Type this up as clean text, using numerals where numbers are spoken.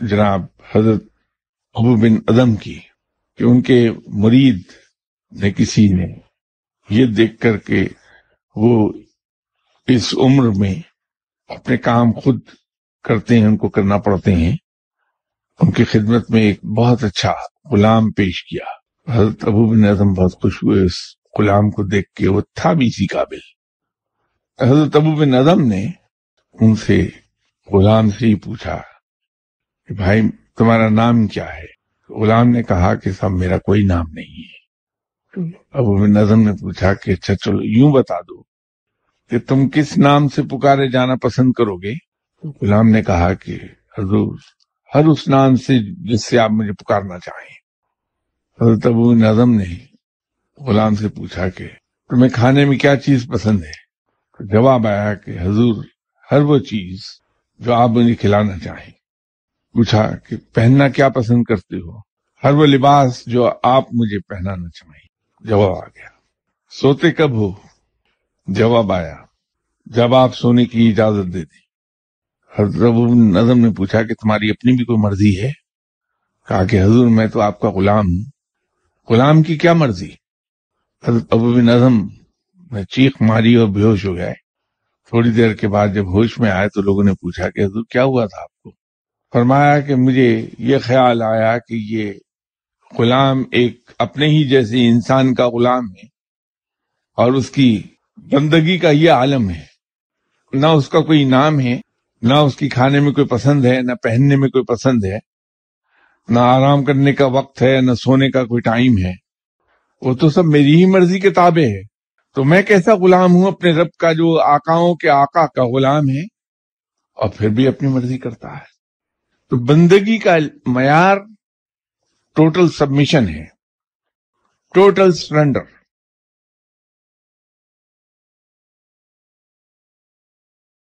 جناب حضرت ابو بن ادم کی کہ ان کے مرید نے کسی نے یہ دیکھ کر کے وہ اس عمر میں اپنے کام خود کرتے ہیں، ان کو کرنا پڑتے ہیں، ان کی خدمت میں ایک بہت اچھا غلام پیش کیا۔ حضرت ابو بن ادم بہت خوش ہوئے اس غلام کو دیکھ کے، وہ تھا بھی اسی قابل۔ حضرت ابو بن ادم نے ان سے غلام سے ہی پوچھا کہ بھائی تمہارا نام کیا ہے؟ غلام نے کہا کہ صاحب میرا کوئی نام نہیں ہے۔ ابو بن ادم نے پوچھا کہ اچھا چلو یوں بتا دو کہ تم کس نام سے پکارے جانا پسند کرو گے؟ غلام نے کہا کہ حضور ہر اس نام سے جس سے آپ مجھے پکارنا چاہیں۔ حضرت ابو بن ادم نے غلام سے پوچھا کہ تمہیں کھانے میں کیا چیز پسند ہے؟ تو جواب آیا کہ حضور ہر وہ چیز جو آپ مجھے کھلانا چاہیں۔ پوچھا کہ پہننا کیا پسند کرتے ہو؟ ہر وہ لباس جو آپ مجھے پہنانا چاہیں۔ جواب آ گیا۔ سوتے کب ہو؟ جواب آیا جب آپ سونے کی اجازت دے دیں۔ حضرت ابو بن ادم نے پوچھا کہ تمہاری اپنی بھی کوئی مرضی ہے؟ کہا کہ حضور میں تو آپ کا غلام ہوں، غلام کی کیا مرضی؟ حضرت ابو بن ادم نے چیخ ماری اور بے ہوش ہو گئے۔ تھوڑی دیر کے بعد جب ہوش میں آئے تو لوگوں نے پوچھا کہ حضور کیا ہوا تھا آپ کو؟ فرمایا کہ مجھے یہ خیال آیا کہ یہ غلام ایک اپنے ہی جیسے انسان کا غلام ہے اور اس کی بندگی کا یہ عالم ہے، نہ اس کا کوئی نام ہے، نہ اس کی کھانے میں کوئی پسند ہے، نہ پہننے میں کوئی پسند ہے، نہ آرام کرنے کا وقت ہے، نہ سونے کا کوئی ٹائم ہے، وہ تو سب میری ہی مرضی کے تابع ہے۔ تو میں کیسا غلام ہوں اپنے رب کا جو آقاؤں کے آقا کا غلام ہے اور پھر بھی اپنی مرضی کرتا ہے؟ تو بندگی کا معیار ٹوٹل سبمیشن ہے، ٹوٹل سرنڈر۔